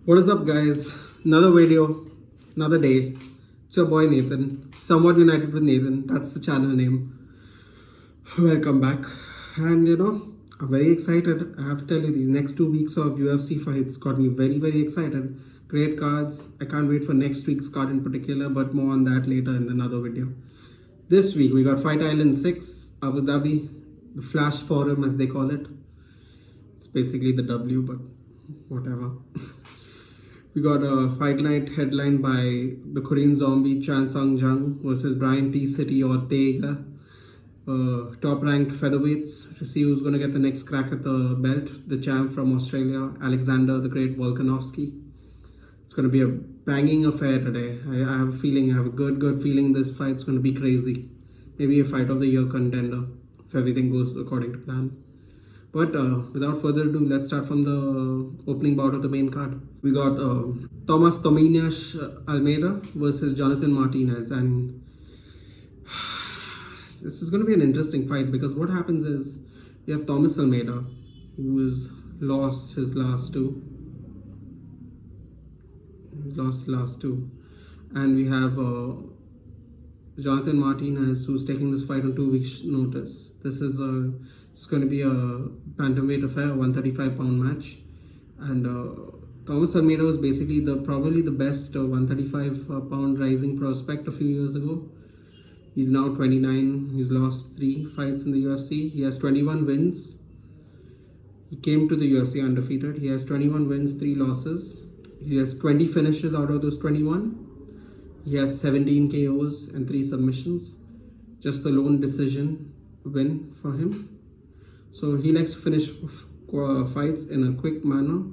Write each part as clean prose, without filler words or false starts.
What is up, guys? Another video, another day. It's your boy Nathan, somewhat united with Nathan. That's the channel name. Welcome back. And I'm very excited. I have to tell you, these next 2 weeks of UFC fights got me very, very excited. Great cards. I can't wait for next week's card in particular, but more on that later in another video. This week we got Fight Island 6, Abu Dhabi, the Flash Forum as they call it. It's basically the W, but whatever. We got a fight night headlined by the Korean zombie Sung Jung versus Brian T. City Ortega. Top-ranked featherweights to see who's going to get the next crack at the belt. The champ from Australia, Alexander the Great Volkanovski. It's going to be a banging affair today. I have a feeling, I have a good feeling this fight's going to be crazy. Maybe a fight of the year contender if everything goes according to plan. But without further ado, let's start from the opening bout of the main card. We got Thomas Almeida versus Jonathan Martinez, and this is going to be an interesting fight because what happens is you have Thomas Almeida, who has lost his last two. And we have Jonathan Martinez, who's taking this fight on 2 weeks' notice. This is it's going to be a bantamweight affair, a 135-pound match, and Thomas Almeida was basically probably the best 135-pound rising prospect a few years ago. He's now 29. He's lost 3 fights in the UFC. He has 21 wins. He came to the UFC undefeated. He has 21 wins, 3 losses. He has 20 finishes out of those 21. He has 17 KOs and 3 submissions. Just the lone decision win for him. So he likes to finish fights in a quick manner.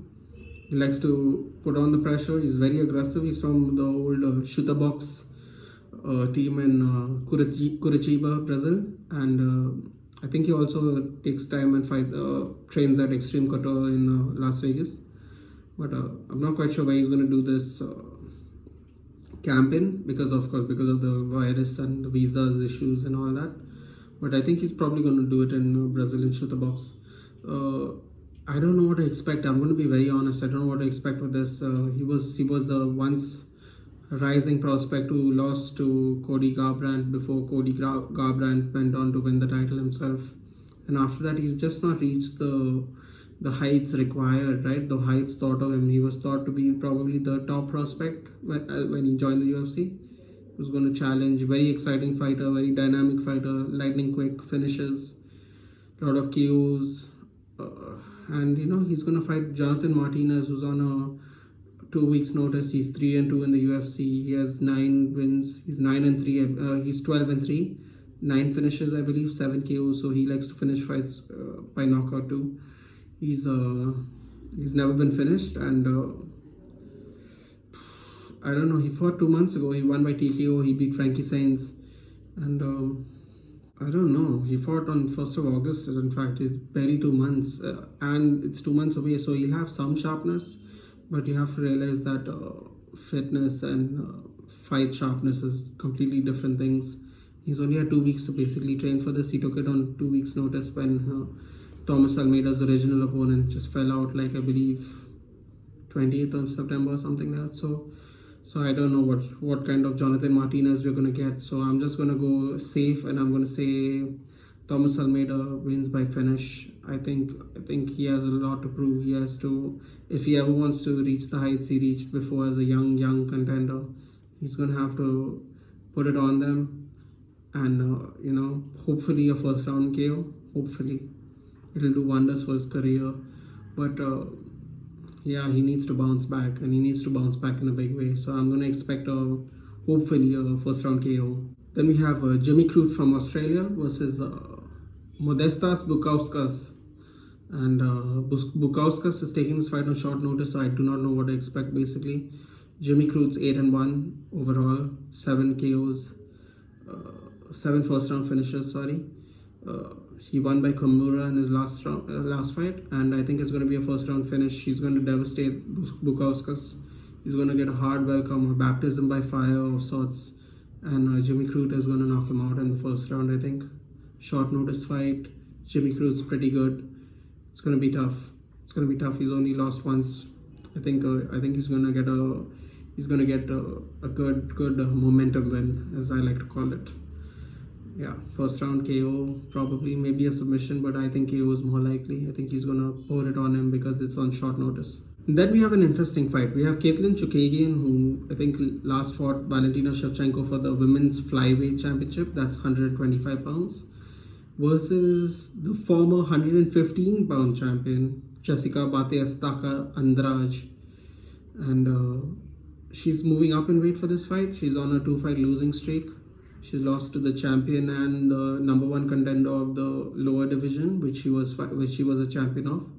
He likes to put on the pressure. He's very aggressive. He's from the old Chuta box team in Curitiba, Brazil. And I think he also takes time and trains at Extreme Couture in Las Vegas. But I'm not quite sure why he's going to do this camp in because of the virus and the visas issues and all that. But I think he's probably going to do it in Brazil in Chuta box. I don't know what to expect. I'm going to be very honest. I don't know what to expect with this. He was a once rising prospect who lost to Cody Garbrandt before Cody Garbrandt went on to win the title himself. And after that, he's just not reached the heights required, right? The heights thought of him. He was thought to be probably the top prospect when he joined the UFC. He was going to challenge. Very exciting fighter, very dynamic fighter, lightning quick finishes, a lot of KOs. And he's going to fight Jonathan Martinez, who's on a 2 weeks notice. He's 3-2 in the UFC. He has 9 wins. He's 9-3. He's 12-3. 9 finishes, I believe, 7 KOs. So he likes to finish fights by knockout too. He's never been finished, and I don't know. He fought 2 months ago. He won by TKO. He beat Frankie Sainz, and I don't know. He fought on 1st of August. In fact, it's barely 2 months, and it's 2 months away. So he'll have some sharpness, but you have to realize that fitness and fight sharpness is completely different things. He's only had 2 weeks to basically train for this. He took it on 2 weeks' notice when Thomas Almeida's original opponent just fell out, like I believe 28th of September or something like that. So I don't know what kind of Jonathan Martinez we're going to get. So I'm just going to go safe, and I'm going to say Thomas Almeida wins by finish. I think he has a lot to prove. He has to, if he ever wants to reach the heights he reached before as a young contender, he's going to have to put it on them, and hopefully a first round KO. Hopefully it'll do wonders for his career. But yeah, he needs to bounce back, and he needs to bounce back in a big way. So I'm going to expect hopefully a first round KO. Then we have Jimmy Crute from Australia versus Modestas Bukauskas. And Bukauskas is taking this fight on short notice, so I do not know what to expect basically. Jimmy Crute's 8-1 overall, 7 KOs, 7 first round finishes, sorry. He won by Kimura in his last fight, and I think it's going to be a first round finish. He's going to devastate Bukauskas. He's going to get a hard welcome, a baptism by fire of sorts, and Jimmy Crute is going to knock him out in the first round, I think. Short notice fight. Jimmy Crute's pretty good. It's going to be tough. He's only lost once I think he's gonna get a good momentum win, as I like to call it. Yeah, first round KO, probably, maybe a submission, but I think KO is more likely. I think he's gonna pour it on him because it's on short notice. And then we have an interesting fight. We have Katlyn Chookagian, who I think last fought Valentina Shevchenko for the women's flyweight championship. That's 125 pounds. Versus the former 115-pound champion, Jessica Bateastaka Andrade. And she's moving up in weight for this fight. She's on a 2-fight losing streak. She's lost to the champion and the number one contender of the lower division, which she was a champion of.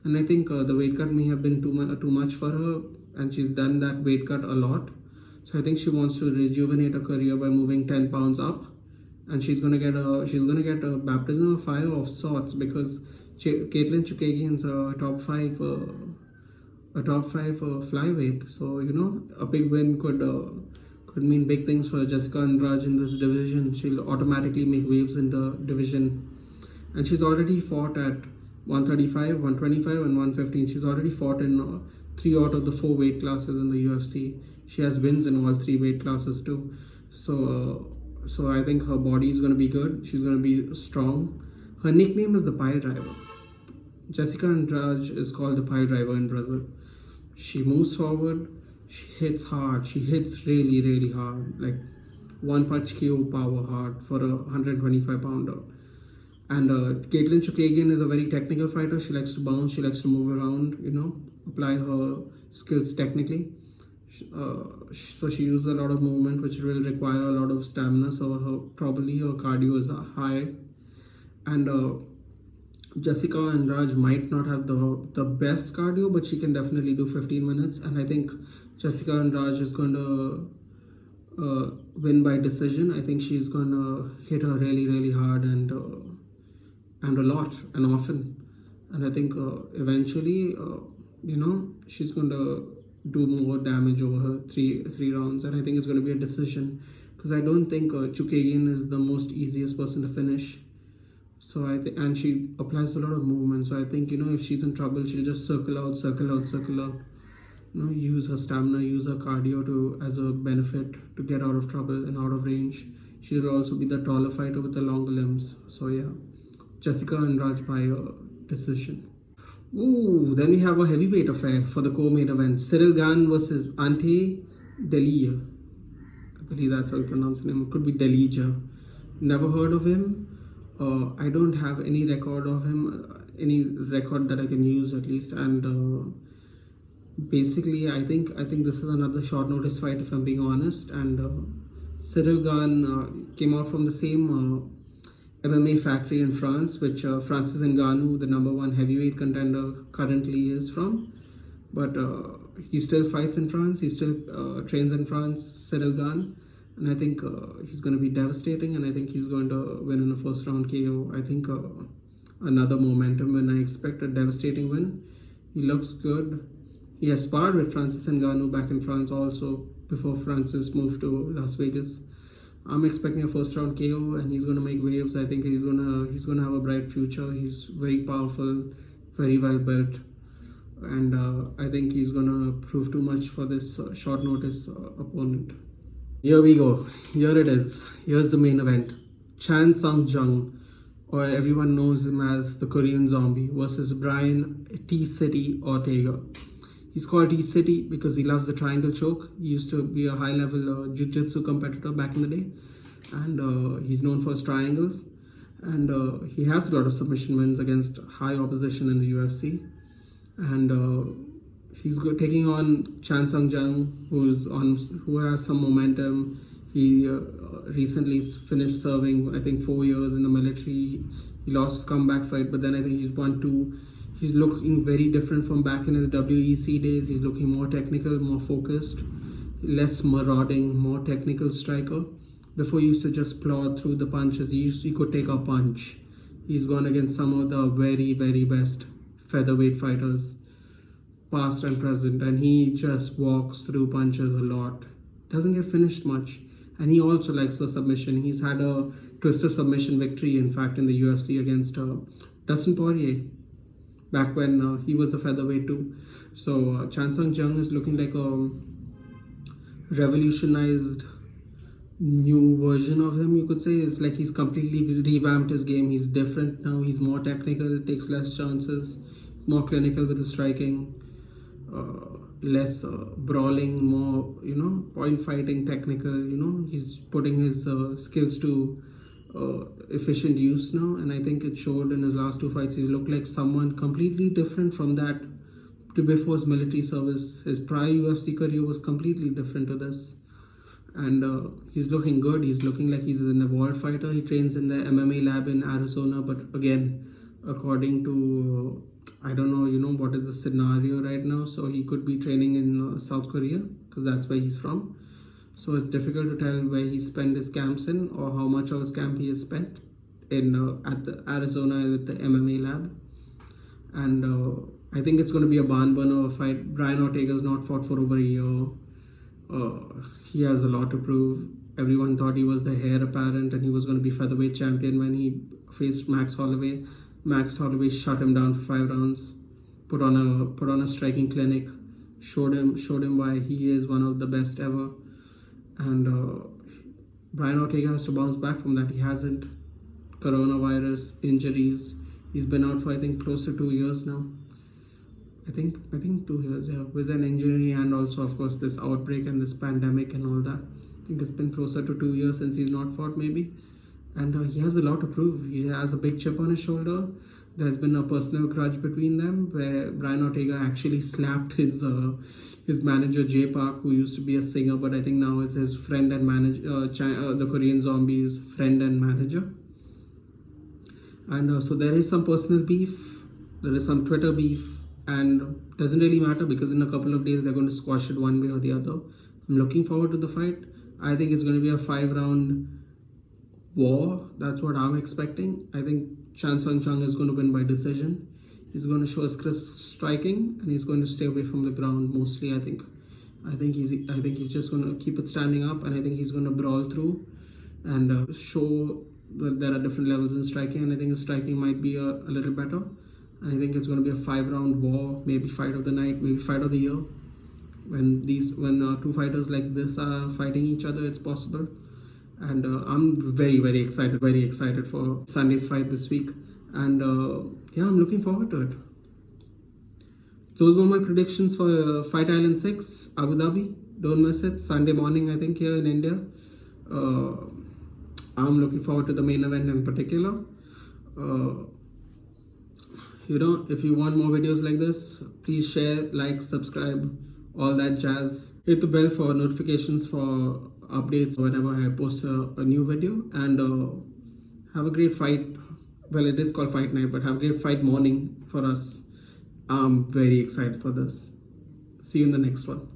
And I think the weight cut may have been too much for her, and she's done that weight cut a lot. So I think she wants to rejuvenate her career by moving 10 pounds up, and she's gonna get a baptism of fire of sorts, because Katlyn Chookagian's a top five flyweight. So a big win could mean big things for Jessica Andrade in this division. She'll automatically make waves in the division. And she's already fought at 135, 125 and 115. She's already fought in 3 out of the 4 weight classes in the UFC. She has wins in all 3 weight classes too. So I think her body is going to be good. She's going to be strong. Her nickname is the Pile Driver. Jessica Andrade is called the Pile Driver in Brazil. She moves forward. She hits hard. She hits really, really hard. Like one punch KO power hard for a 125-pounder. And Katlyn Chookagian is a very technical fighter. She likes to bounce. She likes to move around, apply her skills technically. So she uses a lot of movement, which will require a lot of stamina. So probably her cardio is high. And Jessica Andrade might not have the best cardio, but she can definitely do 15 minutes. And I think Jessica Andrade is going to win by decision. I think she's going to hit her really, really hard and a lot and often. And I think eventually, she's going to do more damage over her three rounds. And I think it's going to be a decision, because I don't think Chookagian is the most easiest person to finish. So and she applies a lot of movement. So I think, if she's in trouble, she'll just circle out. Use her stamina, use her cardio as a benefit to get out of trouble and out of range. She'll also be the taller fighter with the longer limbs. So yeah, Jessica Andrade by decision. Ooh, then we have a heavyweight affair for the co-main event. Cyril Gane versus Ante Delija. I believe that's how you pronounce his name. It could be Delija. Never heard of him. I don't have any record of him, any record that I can use at least. And basically, I think this is another short notice fight, if I'm being honest. And Cyril Gane came out from the same MMA factory in France, which Francis Ngannou, the number 1 heavyweight contender, currently is from. But he still fights in France. He still trains in France, Cyril Gane. And I think he's going to be devastating, and I think he's going to win in a first round KO. I think another momentum win. I expect a devastating win. He looks good. He has sparred with Francis Ngannou back in France also, before Francis moved to Las Vegas. I'm expecting a first round KO, and he's going to make waves. I think he's going to have a bright future. He's very powerful, very well built, and I think he's going to prove too much for this short notice opponent. Here we go. Here it is. Here's the main event. Sung Jung, or everyone knows him as the Korean Zombie, versus Brian T-City Ortega. He's called T-City because he loves the triangle choke. He used to be a high-level Jiu Jitsu competitor back in the day. And he's known for his triangles. And he has a lot of submission wins against high opposition in the UFC. And he's taking on Sung Jung, who has some momentum. He recently finished serving, I think, 4 years in the military. He lost his comeback fight, but then I think he's won 2. He's looking very different from back in his WEC days. He's looking more technical, more focused, less marauding, more technical striker. Before he used to just plow through the punches. He could take a punch. He's gone against some of the very, very best featherweight fighters, past and present, and he just walks through punches a lot. Doesn't get finished much. And he also likes the submission. He's had a twister submission victory, in fact, in the UFC against Dustin Poirier. back when he was a featherweight too. So Sung Jung is looking like a revolutionized new version of him, you could say. It's like he's completely revamped his game. He's different now. He's more technical, takes less chances, he's more clinical with his striking, less brawling, more point fighting, technical. He's putting his skills to efficient use now, and I think it showed in his last two fights. He looked like someone completely different from that to before his military service. His prior UFC career was completely different to this, and he's looking good. He's looking like he's an evolved fighter. He trains in the MMA lab in Arizona, but again, according to I don't know, what is the scenario right now. So he could be training in South Korea because that's where he's from. So it's difficult to tell where he spent his camps in or how much of his camp he has spent in at the Arizona with the MMA lab. And I think it's going to be a barn burner fight. Brian Ortega's not fought for over a year. He has a lot to prove. Everyone thought he was the heir apparent and he was going to be featherweight champion when he faced Max Holloway. Max Holloway shut him down for 5 rounds, put on a striking clinic, showed him why he is one of the best ever. And Brian Ortega has to bounce back from that. He hasn't. Coronavirus, injuries. He's been out for I think close to 2 years now. I think 2 years, yeah, with an injury and also of course this outbreak and this pandemic and all that. I think it's been closer to 2 years since he's not fought maybe. And he has a lot to prove. He has a big chip on his shoulder. There's been a personal grudge between them where Brian Ortega actually slapped his manager Jay Park, who used to be a singer, but I think now is his friend and manager, the Korean Zombie's friend and manager. And so there is some personal beef. There is some Twitter beef, and doesn't really matter because in a couple of days they're going to squash it one way or the other. I'm looking forward to the fight. I think it's going to be a 5-round war. That's what I'm expecting. I think Sung Jung is going to win by decision. He's going to show his crisp striking and he's going to stay away from the ground mostly. I think he's just going to keep it standing up, and I think he's going to brawl through and show that there are different levels in striking, and I think his striking might be a little better. I think it's going to be a 5-round war, maybe fight of the night, maybe fight of the year. When two fighters like this are fighting each other, it's possible. And I'm very, very excited for Sunday's fight this week. And yeah, I'm looking forward to it. Those were my predictions for Fight Island 6, Abu Dhabi. Don't miss it. Sunday morning, I think, here in India. I'm looking forward to the main event in particular. If you want more videos like this, please share, like, subscribe, all that jazz. Hit the bell for notifications for updates whenever I post a new video. And have a great fight. Well, it is called Fight Night, but have a great fight morning for us. I'm very excited for this. See you in the next one.